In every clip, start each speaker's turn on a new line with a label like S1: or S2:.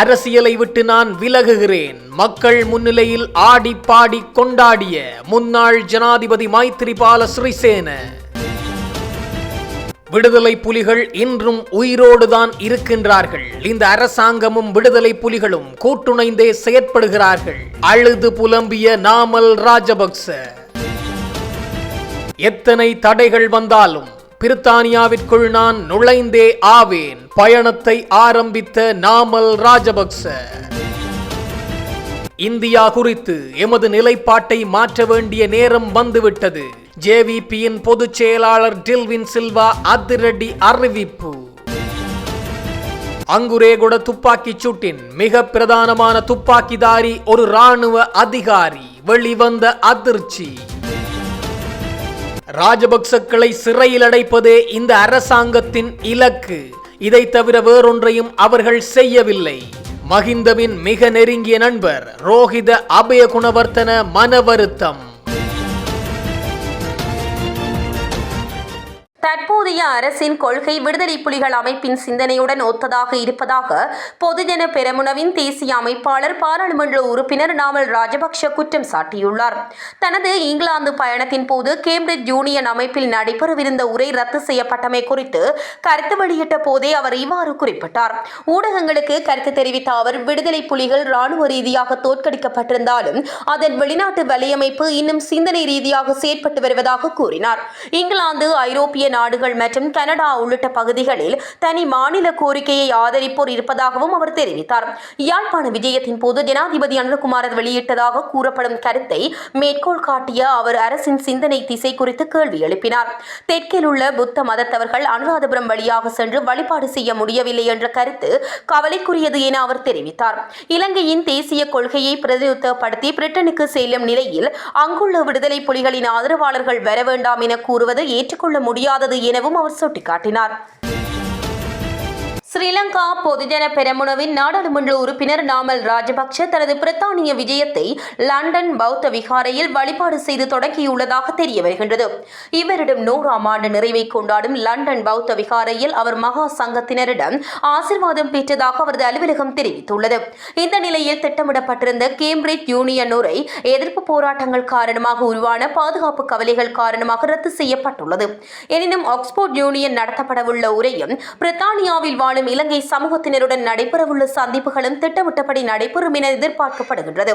S1: அரசியலை விட்டு நான் விலகுகிறேன். மக்கள் முன்னிலையில் ஆடி பாடி கொண்டாடிய முன்னாள் ஜனாதிபதி மைத்திரிபால சிறிசேன. விடுதலை புலிகள் இன்றும் உயிரோடுதான் இருக்கின்றார்கள். இந்த அரசாங்கமும் விடுதலை புலிகளும் கூட்டுணைந்தே செயற்படுகிறார்கள். அழுது புலம்பிய நாமல் ராஜபக்ச. எத்தனை தடைகள் வந்தாலும் பிரித்தானியாவிற்குள் நான் நுழைந்தே ஆவேன். பயணத்தை ஆரம்பித்த நாமல் ராஜபக்ச. இந்தியா குறித்து எமது நிலைப்பாட்டை மாற்ற வேண்டிய நேரம் வந்துவிட்டது. ஜேவிபியின் பொதுச் செயலாளர் டில்வின் சில்வா அதிரடி அறிவிப்பு. அங்குரேகுட துப்பாக்கிச் சூட்டின் மிக பிரதானமான துப்பாக்கிதாரி ஒரு இராணுவ அதிகாரி. வெளிவந்த அதிர்ச்சி. ராஜபக்சக்களை சிறையில் அடைப்பதே இந்த அரசாங்கத்தின் இலக்கு. இதை தவிர வேறொன்றையும் அவர்கள் செய்யவில்லை. மஹிந்தவின் மிக நெருங்கிய நண்பர் ரோஹித அபயகுணவர்த்தன மன வருத்தம்.
S2: தற்போதைய அரசின் கொள்கை விடுதலை புலிகள் அமைப்பின் சிந்தனையுடன் ஒத்ததாக இருப்பதாக பொதுஜன பெரமுனவின் தேசிய அமைப்பாளர் பாராளுமன்ற உறுப்பினர் நாமல் ராஜபக்ஷ குற்றம் சாட்டியுள்ளார். தனது இங்கிலாந்து பயணத்தின் போது கேம்பிரிட்ஜ் யூனியன் அமைப்பில் நடைபெறவிருந்த உரை ரத்து செய்யப்பட்டமை குறித்து கருத்து வெளியிட்ட போதே அவர் இவ்வாறு குறிப்பிட்டார். ஊடகங்களுக்கு கருத்து தெரிவித்த அவர், விடுதலை புலிகள் இராணுவ ரீதியாக தோற்கடிக்கப்பட்டிருந்தாலும் அதன் வெளிநாட்டு வலையமைப்பு இன்னும் சிந்தனை ரீதியாக செயற்பட்டு வருவதாக கூறினார். இங்கிலாந்து, ஐரோப்பிய நாடுகள் மற்றும் கனடா உள்ளிட்ட பகுதிகளில் தனி மாநில கோரிக்கையை ஆதரிப்போர் இருப்பதாகவும் அவர் தெரிவித்தார். யாழ்ப்பாண விஜயத்தின் போது ஜனாதிபதி அனுரகுமார் வெளியிட்டதாக கூறப்படும் கருத்தை மேற்கோள் காட்டிய அவர் அரசின் சிந்தனை திசை குறித்து கேள்வி எழுப்பினார். தெற்கில் உள்ள புத்த மதத்தவர்கள் அனுராதபுரம் வழியாக சென்று வழிபாடு செய்ய முடியவில்லை என்ற கருத்து கவலைக்குரியது என அவர் தெரிவித்தார். இலங்கையின் தேசிய கொள்கையை பிரதிநிதித்துவப்படுத்தி பிரிட்டனுக்கு செல்லும் நிலையில் அங்குள்ள விடுதலை புலிகளின் ஆதரவாளர்கள் வர வேண்டாம் என கூறுவது ஏற்றுக்கொள்ள முடியாது எனவும் அவர் சுட்டிக்காட்டினார். ஸ்ரீலங்கா பொதுஜன பெரமுனவின் நாடாளுமன்ற உறுப்பினர் நாமல் ராஜபக்ஷ தனது பிரித்தானிய விஜயத்தை லண்டன் பௌத்த விகாரையில் வழிபாடு செய்து தொடங்கியுள்ளதாக தெரிய வருகின்றது. இவரிடம் 100ஆம் ஆண்டு நிறைவை கொண்டாடும் லண்டன் பௌத்த விகாரையில் அவர் மகா சங்கத்தினரிடம் ஆசீர்வாதம் பெற்றதாக அவரது அலுவலகம் தெரிவித்துள்ளது. இந்த நிலையில் திட்டமிடப்பட்டிருந்த கேம்பிரிட்ஜ் யூனியன் உரை எதிர்ப்பு போராட்டங்கள் காரணமாக உருவான பாதுகாப்பு கவலைகள் காரணமாக ரத்து செய்யப்பட்டுள்ளது. எனினும் ஆக்ஸ்போர்ட் யூனியன் நடத்தப்படவுள்ள உரையும் பிரித்தானியாவில் வாழும் இலங்கை சமூகத்தினருடன் நடைபெறவுள்ள சந்திப்புகளும் திட்டமிட்டபடி நடைபெறும் என எதிர்பார்க்கப்படுகின்றது.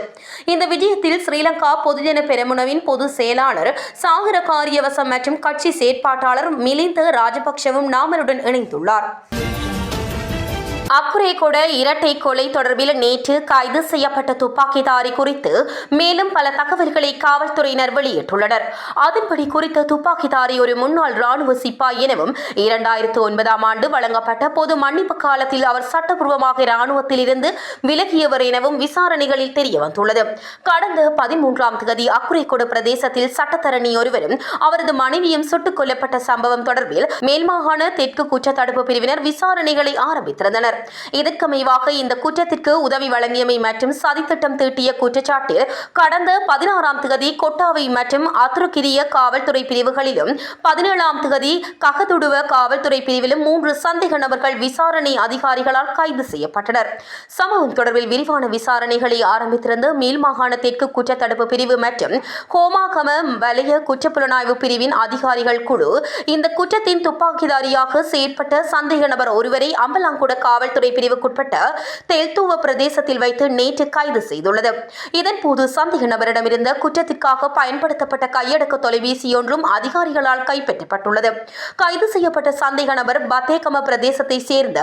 S2: இந்த விஜயத்தில் ஸ்ரீலங்கா பொதுஜன பெரமுனவின் பொதுச் செயலாளர் சாகர காரியவசம் மற்றும் கட்சி செயற்பாட்டாளர் மிலிந்த ராஜபக்ஷவும் நாமலுடன் இணைந்துள்ளார். அக்குரேகொட இரட்டை கொலை தொடர்பில் நேற்று கைது செய்யப்பட்ட துப்பாக்கிதாரி குறித்து மேலும் பல தகவல்களை காவல்துறையினர் வெளியிட்டுள்ளனர். அதன்படி குறித்த துப்பாக்கிதாரி ஒரு முன்னாள் ராணுவ சிப்பாய் எனவும் 2009ஆம் ஆண்டு வழங்கப்பட்ட பொது மன்னிப்பு காலத்தில் அவர் சட்டப்பூர்வமாக இராணுவத்தில் இருந்து விலகியவர் எனவும் விசாரணைகளில் தெரியவந்துள்ளது. கடந்த 13ஆம் தேதி அக்குரேகொட பிரதேசத்தில் சட்டத்தரணி ஒருவரும் அவரது மனைவியும் சுட்டுக் கொல்லப்பட்ட சம்பவம் தொடர்பில் மேல்மாகாண தெற்கு குற்றத்தடுப்பு பிரிவினர் விசாரணைகளை ஆரம்பித்திருந்தனர். இதற்கமைவாக இந்த குற்றத்திற்கு உதவி வழங்கியமை மற்றும் சதித்திட்டம் தீட்டிய குற்றச்சாட்டில் கடந்த 16ஆம் தேதி கொட்டாவை மற்றும் அத்துருக்கிரிய காவல்துறை பிரிவுகளிலும் 17ஆம் தேதி ககதுடுவ காவல்துறை பிரிவிலும் 3 சந்தேக நபர்கள் விசாரணை அதிகாரிகளால் கைது செய்யப்பட்டனர். சம்பவம் தொடர்பில் விரிவான விசாரணைகளை ஆரம்பித்திருந்த மேல்மாகாண தெற்கு குற்றத்தடுப்பு பிரிவு மற்றும் ஹோமாகம வலய குற்றப்புலனாய்வு பிரிவின் அதிகாரிகள் குழு இந்த குற்றத்தின் துப்பாக்கிதாரியாக செயற்பட்ட சந்தேக நபர் ஒருவரை அம்பலாங்குட காவல்துறை பிரிவுக்குட்பட்ட தெல்துவ பிரதேசத்தில் வைத்து நேற்று கைது செய்துள்ளது. இதன்போது சந்தேக நபரிடமிருந்த குற்றத்திற்காக பயன்படுத்தப்பட்ட கையடக்க தொலைபேசி ஒன்றும் அதிகாரிகளால் கைப்பற்றப்பட்டுள்ளது. கைது செய்யப்பட்ட சந்தேக நபர் பத்தேகம பிரதேசத்தை சேர்ந்த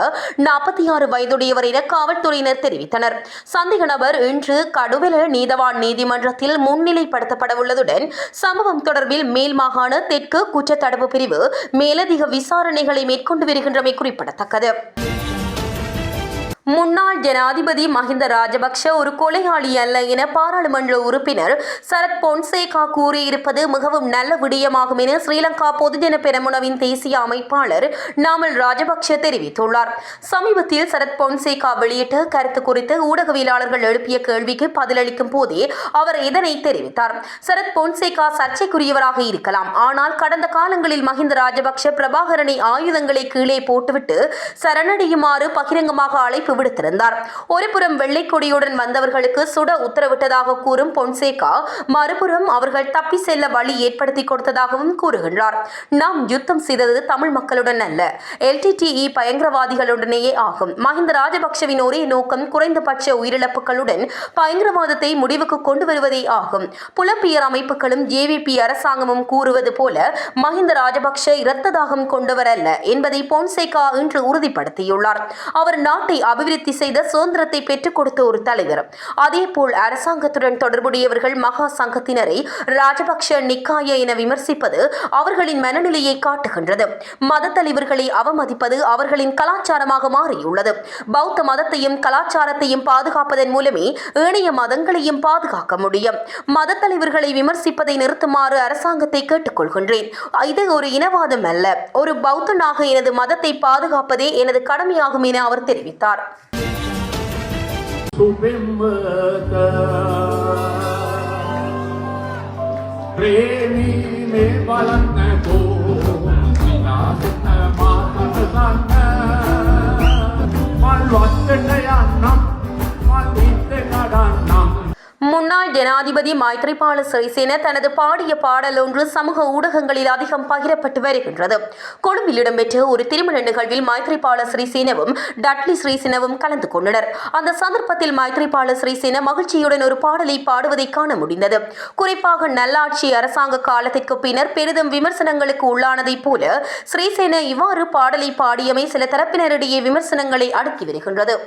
S2: 46 வயதுடையவர் என காவல்துறையினர் தெரிவித்தனர். சந்தேக நபர் இன்று கடுவெல நீதவான் நீதிமன்றத்தில் முன்னிலைப்படுத்தப்பட உள்ளதுடன் சம்பவம் தொடர்பில் மேல் மாகாண தெற்கு குற்றத்தடுப்பு பிரிவு மேலதிக விசாரணைகளை மேற்கொண்டு வருகின்றமை குறிப்பிடத்தக்கது. முன்னாள் ஜனாதிபதி மஹிந்த ராஜபக்ஷ ஒரு கொலையாளி அல்ல என பாராளுமன்ற உறுப்பினர் சரத் பொன்சேகா கூறியிருப்பது மிகவும் நல்ல விடயமாகும் என ஸ்ரீலங்கா பொதுஜன பெரமுனவின் தேசிய அமைப்பாளர் நாமல் ராஜபக்ஷ தெரிவித்துள்ளார். சமீபத்தில் சரத் பொன்சேகா வெளியிட்ட கருத்து குறித்து ஊடகவியலாளர்கள் எழுப்பிய கேள்விக்கு பதிலளிக்கும் போதே அவர் இதனை தெரிவித்தார். சரத் பொன்சேகா சர்ச்சைக்குரியவராக இருக்கலாம், ஆனால் கடந்த காலங்களில் மஹிந்த ராஜபக்ஷ பிரபாகரனை ஆயுதங்களை கீழே போட்டுவிட்டு சரணடையுமாறு பகிரங்கமாக அழைப்பு அழைப்பு விடுத்திருந்தார். ஒருபுறம் வெள்ளை கொடியுடன் வந்தவர்களுக்கு சுட உத்தரவிட்டதாக கூறும் பொன்சேகா, மறுபுறம் அவர்கள் தப்பி செல்ல வழி ஏற்படுத்தி கொடுத்ததாகவும் கூறுகின்றார். நாம் யுத்தம் செய்தது தமிழ் மக்களுடன் அல்ல, LTTE பயங்கரவாதிகளுடனேயே ஆகும். மஹிந்த ராஜபக்ஷவின் ஒரே நோக்கம் குறைந்தபட்ச உயிரிழப்புகளுடன் பயங்கரவாதத்தை முடிவுக்கு கொண்டு வருவதே ஆகும். புலம்பெயர் அமைப்புகளும் JVP அரசாங்கமும் கூறுவது போல மஹிந்த ராஜபக்ஷ இரத்த தாகம் கொண்டவர் அல்ல என்பதை பொன்சேகா இன்று உறுதிப்படுத்தியுள்ளார். அவர் நாட்டை அபிவிருத்தி செய்த சுதந்திரத்தை பெற்றுக் கொடுத்த ஒரு தலைவர். அதேபோல் அரசாங்கத்துடன் தொடர்புடையவர்கள் மகா சங்கத்தினரை ராஜபக்ஷ நிக்காய என விமர்சிப்பது அவர்களின் மனநிலையை காட்டுகின்றது. மத தலைவர்களை அவமதிப்பது அவர்களின் கலாச்சாரமாக மாறியுள்ளது. பௌத்த மதத்தையும் கலாச்சாரத்தையும் பாதுகாப்பதன் மூலமே ஏனைய மதங்களையும் பாதுகாக்க முடியும். மத தலைவர்களை விமர்சிப்பதை நிறுத்துமாறு அரசாங்கத்தை கேட்டுக்கொள்கின்றேன். இது ஒரு இனவாதம் அல்ல. ஒரு பௌத்தனாக எனது மதத்தை பாதுகாப்பதே எனது கடமையாகும் என அவர் தெரிவித்தார். முன்னாள் ஜனாதிபதி மைத்ரிபால சிறிசேன தனது பாடிய பாடல் ஒன்று சமூக ஊடகங்களில் அதிகம் பகிரப்பட்டு வருகின்றது. கொழும்பில் இடம்பெற்ற ஒரு திருமண நிகழ்வில் மைத்ரிபால சிறிசேனவும் டட்லி ஸ்ரீசேனவும் கலந்து கொண்டனர். அந்த சந்தர்ப்பத்தில் மைத்ரிபால சிறிசேன மகிழ்ச்சியுடன் ஒரு பாடலை பாடுவதை காண முடிந்தது. குறிப்பாக நல்லாட்சி அரசாங்க காலத்திற்கு பின்னர் பெரிதும் விமர்சனங்களுக்கு உள்ளானதைப் போல ஸ்ரீசேன இவ்வாறு பாடலை பாடியமை சில தரப்பினரிடையே விமர்சனங்களை அடுக்கி வருகின்றது.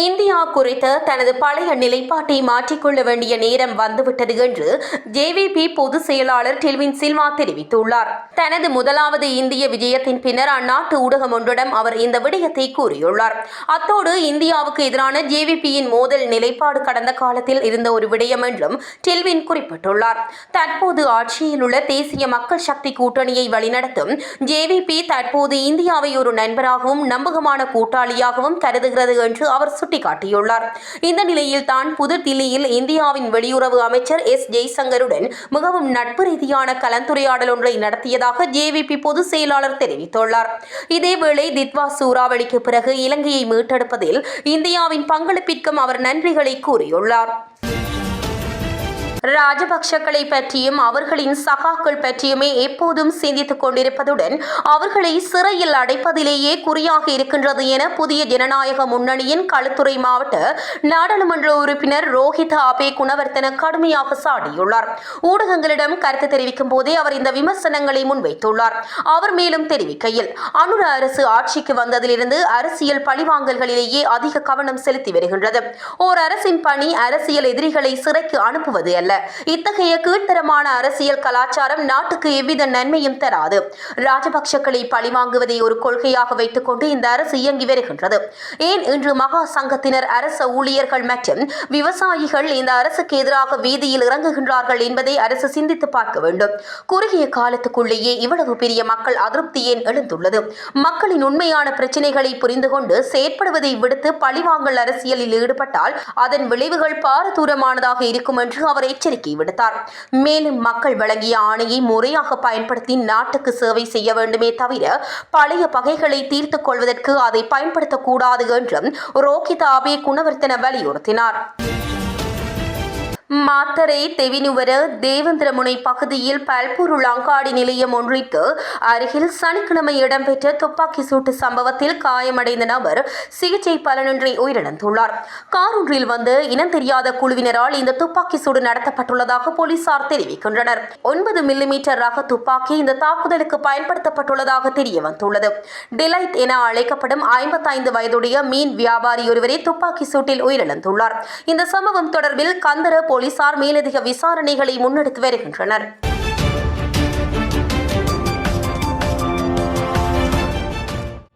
S2: இந்தியா குறித்த தனது பழைய நிலைப்பாட்டை மாற்றிக்கொள்ள வேண்டிய நேரம் வந்துவிட்டது என்று JVP பொதுச் செயலாளர் டெல்வின் சில்வா தெரிவித்துள்ளார். தனது முதலாவது இந்திய விஜயத்தின் பின்னர் அந்நாட்டு ஊடகம் ஒன்றிடம் அவர் இந்த விடயத்தை கூறியுள்ளார். அத்தோடு இந்தியாவுக்கு எதிரான JVPயின் மோதல் நிலைப்பாடு கடந்த காலத்தில் இருந்த ஒரு விடயம் என்றும் டெல்வின் குறிப்பிட்டுள்ளார். தற்போது ஆட்சியில் உள்ள தேசிய மக்கள் சக்தி கூட்டணியை வழிநடத்தும் JVP தற்போது இந்தியாவை ஒரு நண்பராகவும் நம்பகமான கூட்டாளியாகவும் கருதுகிறது என்று அவர் சுட்டிக்காட்டியுள்ளார். இந்த நிலையில் தான் புதுதில்லியில் இந்தியாவின் வெளியுறவு அமைச்சர் S. ஜெய்சங்கருடன் மிகவும் நட்பு ரீதியான கலந்துரையாடல் ஒன்றை நடத்தியதாக JVP பொதுச் செயலாளர் தெரிவித்துள்ளார். இதேவேளை தித்வா சூறாவளிக்கு பிறகு இலங்கையை மீட்டெடுப்பதில் இந்தியாவின் பங்களிப்பிற்கும் அவர் நன்றிகளை கூறியுள்ளார். ராஜபக்ஷக்களை பற்றியும் அவர்களின் சகாக்கள் பற்றியுமே எப்போதும் சிந்தித்துக் கொண்டிருப்பதுடன் அவர்களை சிறையில் அடைப்பதிலேயே குறியாக இருக்கின்றது என புதிய ஜனநாயக முன்னணியின் களுத்துறை மாவட்ட நாடாளுமன்ற உறுப்பினர் ரோஹித அபே குணவர்த்தன கடுமையாக சாடியுள்ளார். ஊடகங்களிடம் கருத்து தெரிவிக்கும் போதே அவர் இந்த விமர்சனங்களை முன்வைத்துள்ளார். அவர் மேலும் தெரிவிக்கையில், அனுர அரசு ஆட்சிக்கு வந்ததிலிருந்து அரசியல் பழிவாங்கல்களிலேயே அதிக கவனம் செலுத்தி வருகின்றது. ஓர் அரசின் பணி அரசியல் எதிரிகளை சிறைக்கு அனுப்புவது அல்ல. இத்தகைய கீழ்த்தரமான அரசியல் கலாச்சாரம் நாட்டுக்கு எவ்வித நன்மையும் தராது. ராஜபக்ஷக்களை பழிவாங்குவதை ஒரு கொள்கையாக வைத்துக் கொண்டு இந்த அரசு இயங்கி வருகின்றது. ஏன் இன்று மகா சங்கத்தினர், அரச ஊழியர்கள் மற்றும் விவசாயிகள் இந்த அரசுக்கு எதிராக வீதியில் இறங்குகின்றார்கள் என்பதை அரசு சிந்தித்து பார்க்க வேண்டும். குறுகிய காலத்துக்குள்ளேயே இவ்வளவு பெரிய மக்கள் அதிருப்தி ஏன் எழுந்துள்ளது? மக்களின் உண்மையான பிரச்சினைகளை புரிந்து கொண்டு செயற்படுவதை விடுத்து பழிவாங்கல் அரசியலில் ஈடுபட்டால் அதன் விளைவுகள் பாரதூரமானதாக இருக்கும் என்று அவர் எச்சரிக்கை விடுத்தார். மேலும் மக்கள் வழங்கிய ஆணையை முறையாக பயன்படுத்தி நாட்டுக்கு சேவை செய்ய வேண்டுமே தவிர பழைய பகைகளை தீர்த்துக் கொள்வதற்கு அதை பயன்படுத்தக்கூடாது என்றும் ரோஹித அபே குணவர்த்தன வலியுறுத்தினார். மாத்தரை தெவினுவர தேவேந்திரமுனை பகுதியில் பல்பொருள் அங்காடி நிலையம் ஒன்றிற்கு அருகில் சனிக்கிழமை இடம்பெற்ற துப்பாக்கி சூட்டு சம்பவத்தில் காயமடைந்த நபர் சிகிச்சை பலனின்றி உயிரிழந்துள்ளார். கார் ஒன்றில் வந்து இனம் தெரியாத குழுவினரால் இந்த துப்பாக்கி சூடு நடத்தப்பட்டுள்ளதாக போலீசார் தெரிவிக்கின்றனர். 9 மில்லிமீட்டர் ரக துப்பாக்கி இந்த தாக்குதலுக்கு பயன்படுத்தப்பட்டுள்ளதாக தெரிய வந்துள்ளது. டிலைட் என அழைக்கப்படும் 55 வயதுடைய மீன் வியாபாரி ஒருவரே துப்பாக்கி சூட்டில் உயிரிழந்துள்ளார். இந்த சம்பவம் தொடர்பில் கந்தர போலீசார் மேலதிக விசாரணைகளை முன்னெடுத்து வருகின்றனர்.